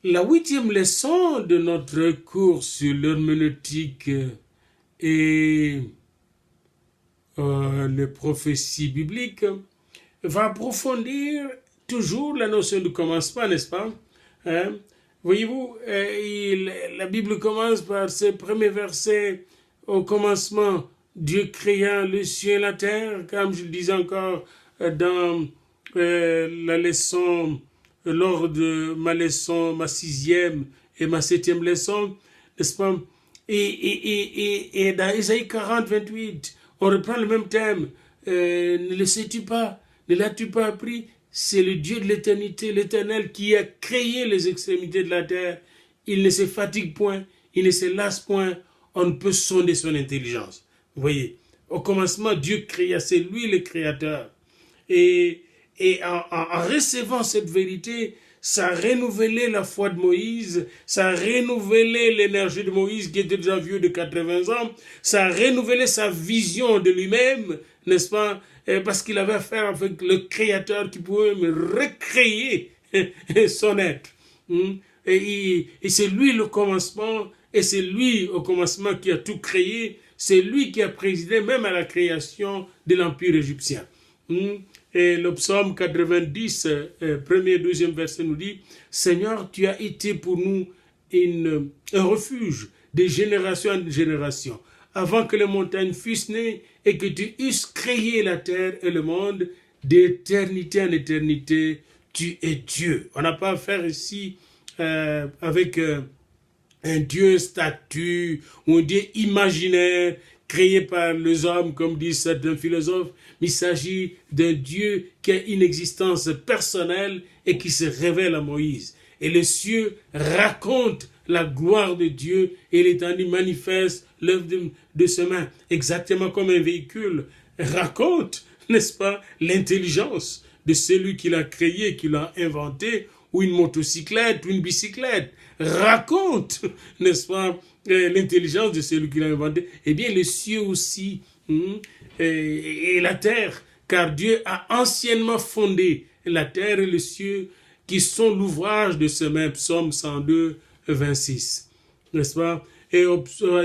La 8e leçon de notre cours sur l'herméneutique et les prophéties bibliques va approfondir toujours la notion du commencement, n'est-ce pas? Hein? Voyez-vous, la Bible commence par ce premier verset. Au commencement, Dieu créa le ciel et la terre, comme je le disais encore dans la leçon, lors de ma leçon, ma 6e et ma 7e leçon, n'est-ce pas? Et dans Isaïe 40, 28, on reprend le même thème. Ne le sais-tu pas? Ne l'as-tu pas appris? C'est le Dieu de l'éternité, l'Éternel, qui a créé les extrémités de la terre. Il ne se fatigue point, il ne se lasse point. On ne peut sonder son intelligence. Vous voyez, au commencement, Dieu créa, c'est lui le créateur. Et en recevant cette vérité, ça a renouvelé la foi de Moïse, ça a renouvelé l'énergie de Moïse qui était déjà vieux de 80 ans, ça a renouvelé sa vision de lui-même, n'est-ce pas? Parce qu'il avait affaire avec le Créateur qui pouvait me recréer son être. Et c'est lui le commencement, et c'est lui au commencement qui a tout créé, c'est lui qui a présidé même à la création de l'Empire égyptien. Et le psaume 90, premier et deuxième verset nous dit « Seigneur, tu as été pour nous un refuge de génération en génération, avant que les montagnes fussent nées et que tu eusses créé la terre et le monde, d'éternité en éternité, tu es Dieu. » On n'a pas affaire ici avec un Dieu statue ou un Dieu imaginaire créé par les hommes, comme disent certains philosophes, mais il s'agit d'un Dieu qui a une existence personnelle et qui se révèle à Moïse. Et les cieux racontent la gloire de Dieu et l'étendue manifeste l'œuvre de ses mains, exactement comme un véhicule raconte, n'est-ce pas, l'intelligence de celui qui l'a créé, qui l'a inventé, ou une motocyclette, ou une bicyclette, raconte, n'est-ce pas, l'intelligence de celui qui l'a inventé. Eh bien, les cieux aussi, et la terre, car Dieu a anciennement fondé la terre et les cieux, qui sont l'ouvrage de ce même psaume 102, 26. N'est-ce pas? Et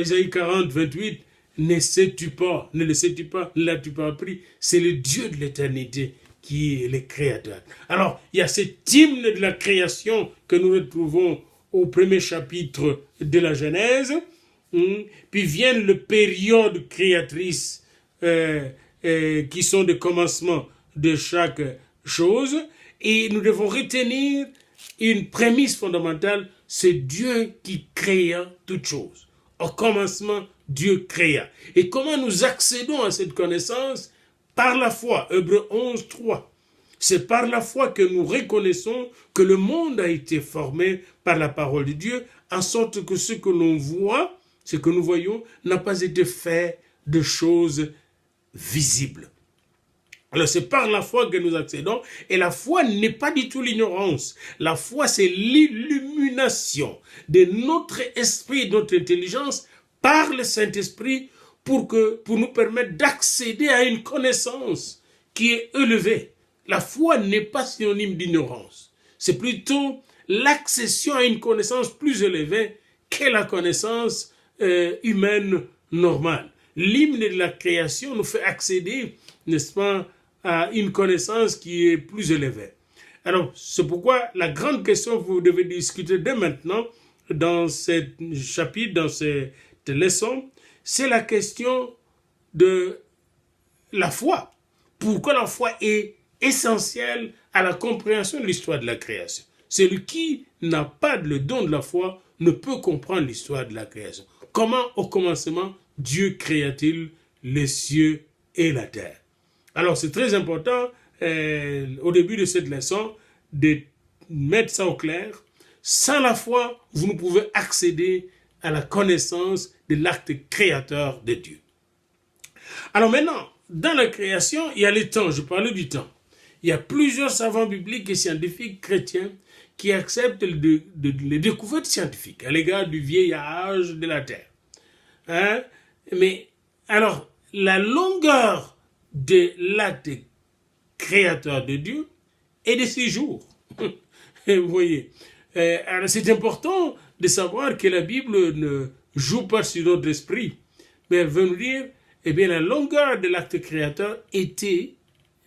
Isaïe 40, 28, ne sais-tu pas, ne le sais-tu pas, ne l'as-tu pas appris? C'est le Dieu de l'éternité qui est le créateur. Alors, il y a cet hymne de la création que nous retrouvons au premier chapitre de la Genèse, puis viennent les périodes créatrices qui sont des commencements de chaque chose, et nous devons retenir une prémisse fondamentale, c'est Dieu qui créa toutes choses. Au commencement, Dieu créa. Et comment nous accédons à cette connaissance? Par la foi, Hébreux 11, 3. C'est par la foi que nous reconnaissons que le monde a été formé par la parole de Dieu, en sorte que ce que l'on voit, ce que nous voyons, n'a pas été fait de choses visibles. Alors c'est par la foi que nous accédons, et la foi n'est pas du tout l'ignorance. La foi, c'est l'illumination de notre esprit, de notre intelligence, par le Saint-Esprit, pour nous permettre d'accéder à une connaissance qui est élevée. La foi n'est pas synonyme d'ignorance. C'est plutôt l'accession à une connaissance plus élevée qu'est la connaissance humaine normale. L'hymne de la création nous fait accéder, n'est-ce pas, à une connaissance qui est plus élevée. Alors, c'est pourquoi la grande question que vous devez discuter dès maintenant, dans ce chapitre, dans cette leçon, c'est la question de la foi. Pourquoi la foi est essentielle à la compréhension de l'histoire de la création. Celui qui n'a pas le don de la foi ne peut comprendre l'histoire de la création. Comment, au commencement, Dieu créa-t-il les cieux et la terre? Alors, c'est très important, au début de cette leçon, de mettre ça au clair. Sans la foi, vous ne pouvez accéder à la connaissance de l'acte créateur de Dieu. Alors maintenant, dans la création, il y a le temps, je parlais du temps. Il y a plusieurs savants bibliques et scientifiques chrétiens qui acceptent les découvertes scientifiques à l'égard du vieillage de la Terre. Mais alors, la longueur de l'acte créateur de Dieu est de 6 jours. Vous voyez, Alors c'est important de savoir que la Bible ne joue pas sur notre esprit, mais elle veut nous dire, eh bien, la longueur de l'acte créateur était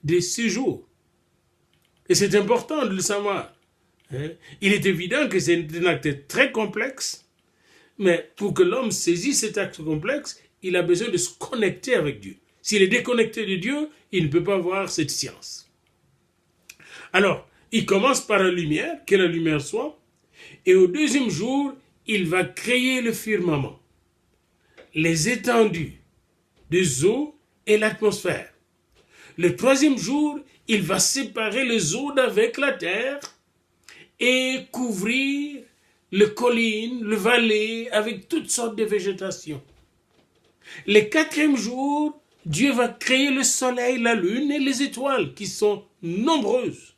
de 6 jours. Et c'est important de le savoir. Il est évident que c'est un acte très complexe, mais pour que l'homme saisisse cet acte complexe, il a besoin de se connecter avec Dieu. S'il est déconnecté de Dieu, il ne peut pas voir cette science. Alors, il commence par la lumière, que la lumière soit, et au deuxième jour, il va créer le firmament, les étendues des eaux et l'atmosphère. Le troisième jour, il va séparer les eaux d'avec la terre et couvrir les collines, le vallée avec toutes sortes de végétation. Le quatrième jour, Dieu va créer le soleil, la lune et les étoiles qui sont nombreuses.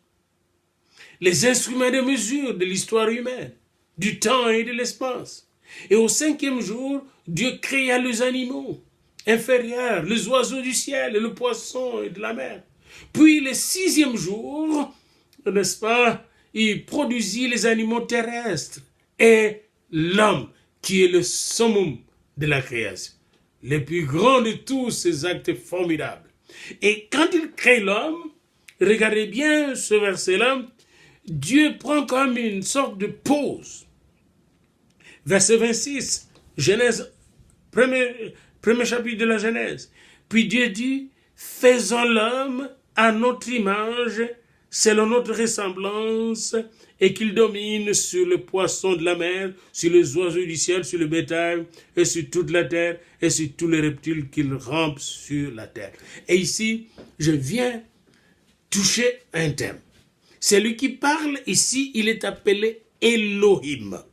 Les instruments de mesure de l'histoire humaine, du temps et de l'espace. Et au cinquième jour, Dieu créa les animaux inférieurs, les oiseaux du ciel et le poisson et de la mer. Puis le sixième jour, n'est-ce pas, il produisit les animaux terrestres et l'homme qui est le summum de la création. Le plus grand de tous ces actes formidables. Et quand il crée l'homme, regardez bien ce verset-là, Dieu prend comme une sorte de pause. Verset 26, Genèse, premier chapitre de la Genèse. Puis Dieu dit, faisons l'homme à notre image, selon notre ressemblance, et qu'il domine sur les poissons de la mer, sur les oiseaux du ciel, sur le bétail, et sur toute la terre, et sur tous les reptiles qu'il rampe sur la terre. Et ici, je viens toucher un thème. Celui qui parle ici, il est appelé Elohim.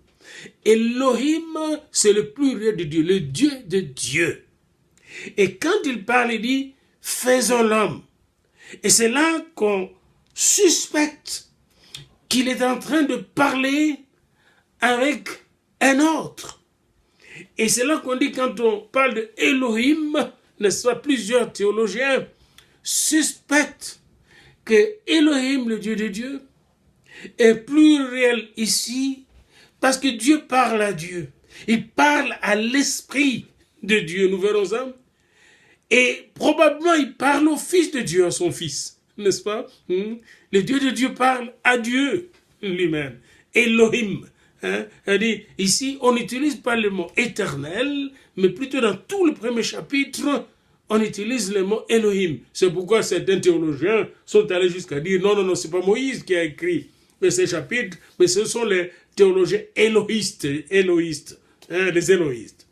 Elohim, c'est le pluriel de Dieu, le Dieu de Dieu. Et quand il parle, il dit, faisons l'homme. Et c'est là qu'on suspecte qu'il est en train de parler avec un autre. Et c'est là qu'on dit, quand on parle de Elohim, n'est-ce pas, plusieurs théologiens suspectent que Elohim, le Dieu de Dieu, est pluriel ici, parce que Dieu parle à Dieu. Il parle à l'Esprit de Dieu, nous verrons ça. Et probablement, il parle au Fils de Dieu, à son Fils, n'est-ce pas? Le Dieu de Dieu parle à Dieu lui-même. Elohim. Ici, on n'utilise pas le mot éternel, mais plutôt dans tout le premier chapitre, on utilise le mot Elohim. C'est pourquoi certains théologiens sont allés jusqu'à dire, non, c'est pas Moïse qui a écrit ces chapitres, mais ce sont les théologiens élohistes, les élohistes.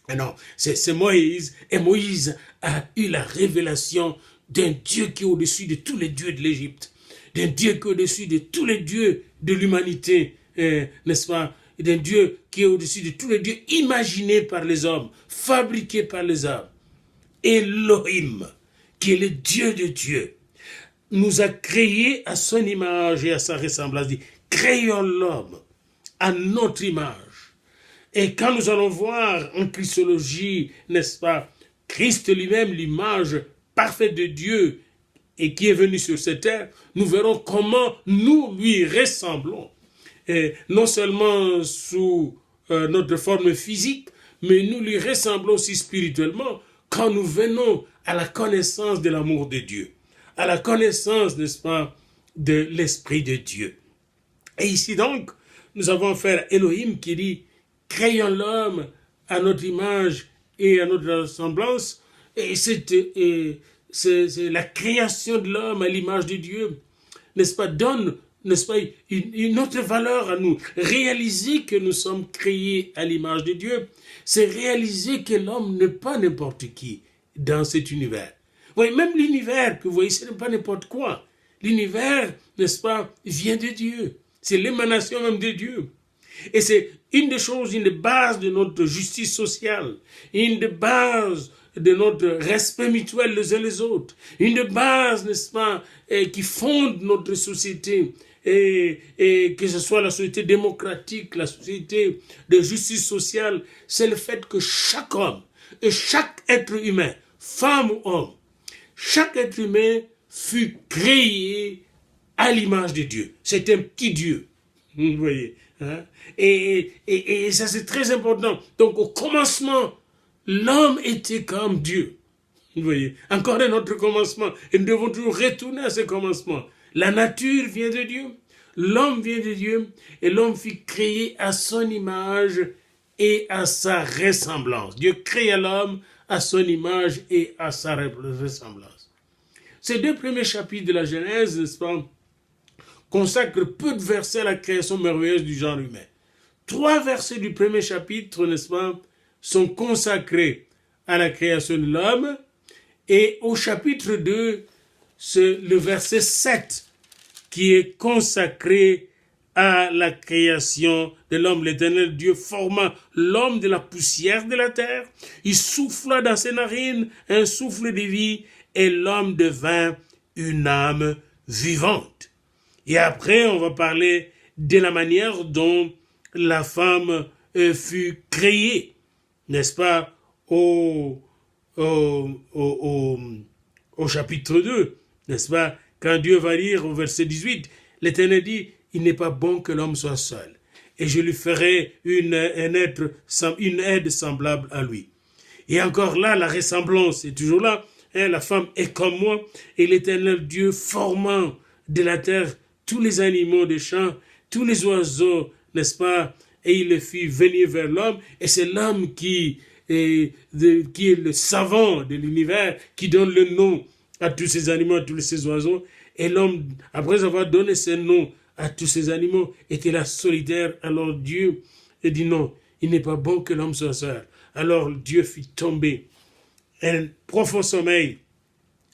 Mais non, c'est Moïse, et Moïse a eu la révélation d'un Dieu qui est au-dessus de tous les dieux de l'Égypte, d'un Dieu qui est au-dessus de tous les dieux de l'humanité, n'est-ce pas, d'un Dieu qui est au-dessus de tous les dieux imaginés par les hommes, fabriqués par les hommes. Elohim, qui est le Dieu de Dieu, nous a créés à son image et à sa ressemblance. Dit, créons l'homme à notre image. Et quand nous allons voir en Christologie, n'est-ce pas, Christ lui-même, l'image parfaite de Dieu et qui est venu sur cette terre, nous verrons comment nous lui ressemblons. Et non seulement sous notre forme physique, mais nous lui ressemblons aussi spirituellement quand nous venons à la connaissance de l'amour de Dieu, à la connaissance, n'est-ce pas, de l'Esprit de Dieu. Et ici donc, nous avons affaire à Elohim qui dit, créons l'homme à notre image et à notre ressemblance, et c'est la création de l'homme à l'image de Dieu, n'est-ce pas, donne, n'est-ce pas, une autre valeur à nous. Réaliser que nous sommes créés à l'image de Dieu, c'est réaliser que l'homme n'est pas n'importe qui dans cet univers. Vous voyez, même l'univers que vous voyez, ce n'est pas n'importe quoi. L'univers, n'est-ce pas, vient de Dieu. C'est l'émanation même de Dieu. Et c'est une des choses, une des bases de notre justice sociale, une des bases de notre respect mutuel les uns les autres, une des bases, n'est-ce pas, qui fonde notre société, et que ce soit la société démocratique, la société de justice sociale, c'est le fait que chaque homme et chaque être humain, femme ou homme, chaque être humain fut créé à l'image de Dieu. C'est un petit Dieu. Vous voyez, hein? Et ça c'est très important. Donc au commencement, l'homme était comme Dieu. Vous voyez, encore un autre commencement. Et nous devons toujours retourner à ce commencement. La nature vient de Dieu, l'homme vient de Dieu, et l'homme fut créé à son image et à sa ressemblance. Dieu créa l'homme à son image et à sa ressemblance. Ces deux premiers chapitres de la Genèse, n'est-ce pas, consacrent peu de versets à la création merveilleuse du genre humain. 3 versets du premier chapitre, n'est-ce pas, sont consacrés à la création de l'homme, et au chapitre 2, c'est le verset 7 qui est consacré à la création de l'homme. L'Éternel Dieu forma l'homme de la poussière de la terre. Il souffla dans ses narines un souffle de vie et l'homme devint une âme vivante. Et après, on va parler de la manière dont la femme fut créée, n'est-ce pas, au chapitre 2, n'est-ce pas, quand Dieu va dire au verset 18, l'Éternel dit, il n'est pas bon que l'homme soit seul, et je lui ferai une aide semblable à lui. Et encore là, la ressemblance est toujours là, hein, la femme est comme moi, et l'Éternel Dieu formant de la terre tous les animaux des champs, tous les oiseaux, n'est-ce pas, et il les fit venir vers l'homme, et c'est l'homme qui est le savant de l'univers, qui donne le nom à tous ces animaux, à tous ces oiseaux. Et l'homme, après avoir donné ce nom à tous ces animaux, était là solitaire. Alors Dieu dit non, il n'est pas bon que l'homme soit seul. Alors Dieu fit tomber un profond sommeil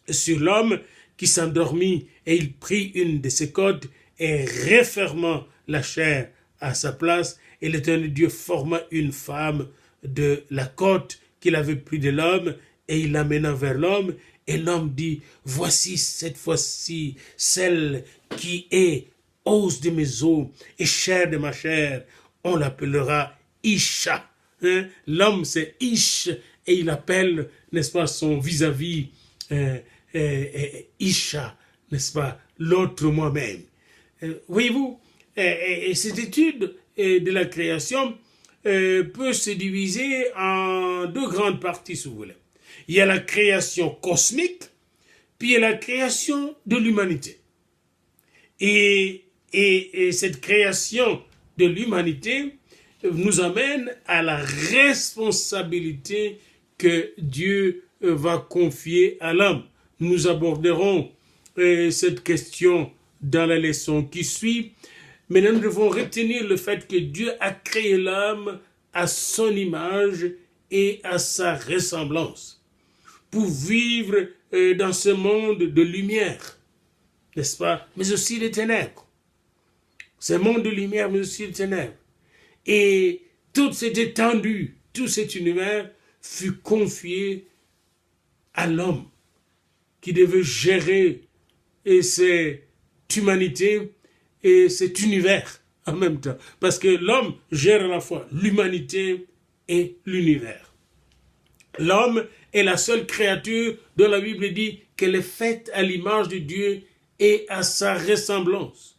sur l'homme qui s'endormit, et il prit une de ses côtes et refermant la chair à sa place, et l'Éternel Dieu forma une femme de la côte qu'il avait pris de l'homme, et il l'amena vers l'homme, et l'homme dit, voici cette fois-ci celle qui est os de mes os et chair de ma chair, on l'appellera Isha. Hein? L'homme c'est Ish, et il appelle, n'est-ce pas, son vis-à-vis Isha, n'est-ce pas, l'autre moi-même. Voyez-vous, cette étude de la création peut se diviser en 2 grandes parties, si vous voulez. Il y a la création cosmique, puis il y a la création de l'humanité. Et cette création de l'humanité nous amène à la responsabilité que Dieu va confier à l'homme. Nous aborderons cette question dans la leçon qui suit. Maintenant, nous devons retenir le fait que Dieu a créé l'homme à son image et à sa ressemblance pour vivre dans ce monde de lumière, n'est-ce pas, mais aussi de ténèbres. Ce monde de lumière, mais aussi de ténèbres. Et toute cette étendue, tout cet univers fut confié à l'homme qui devait gérer cette humanité et cet univers en même temps. Parce que l'homme gère à la fois l'humanité et l'univers. L'homme est la seule créature dont la Bible dit qu'elle est faite à l'image de Dieu et à sa ressemblance.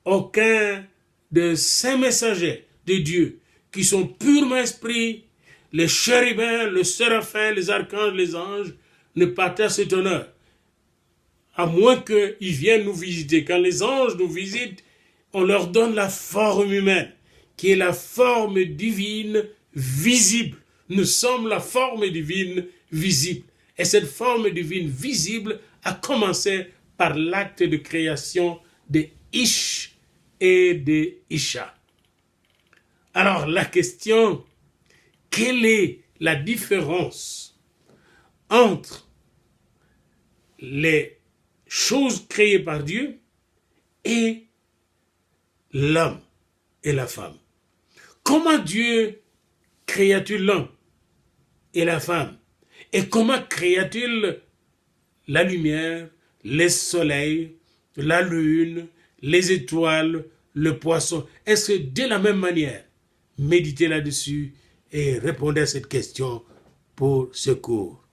Aucun de ces messagers de Dieu qui sont purement esprits, les chérubins, les séraphins, les archanges, les anges, ne partagent cet honneur. À moins qu'ils viennent nous visiter. Quand les anges nous visitent, on leur donne la forme humaine, qui est la forme divine visible. Nous sommes la forme divine visible. Et cette forme divine visible a commencé par l'acte de création de Ish et de Isha. Alors la question, quelle est la différence entre les choses créées par Dieu et l'homme et la femme? Comment Dieu créa-t-il l'homme et la femme? Et comment créa-t-il la lumière, les soleils, la lune, les étoiles, le poisson? Est-ce que de la même manière? Méditez là-dessus et répondez à cette question pour ce cours.